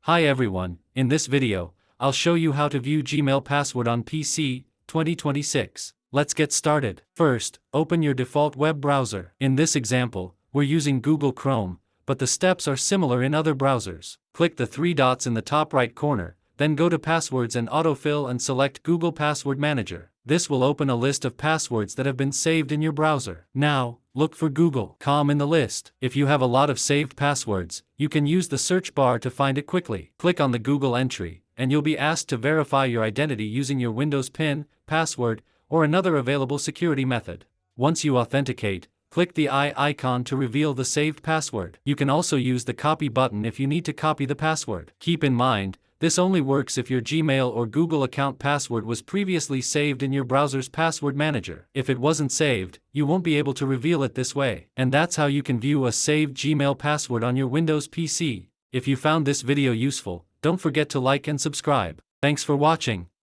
Hi everyone, in this video, I'll show you how to view Gmail password on PC, 2026. Let's get started. First, open your default web browser. In this example, we're using Google Chrome, but the steps are similar in other browsers. Click the three dots in the top right corner, then go to Passwords and Autofill and select Google Password Manager. This will open a list of passwords that have been saved in your browser. Now, look for Google.com in the list. If you have a lot of saved passwords, you can use the search bar to find it quickly. Click on the Google entry, and you'll be asked to verify your identity using your Windows PIN, password, or another available security method. Once you authenticate, click the eye icon to reveal the saved password. You can also use the copy button if you need to copy the password. Keep in mind, this only works if your Gmail or Google account password was previously saved in your browser's password manager. If it wasn't saved, you won't be able to reveal it this way. And that's how you can view a saved Gmail password on your Windows PC. If you found this video useful, don't forget to like and subscribe. Thanks for watching.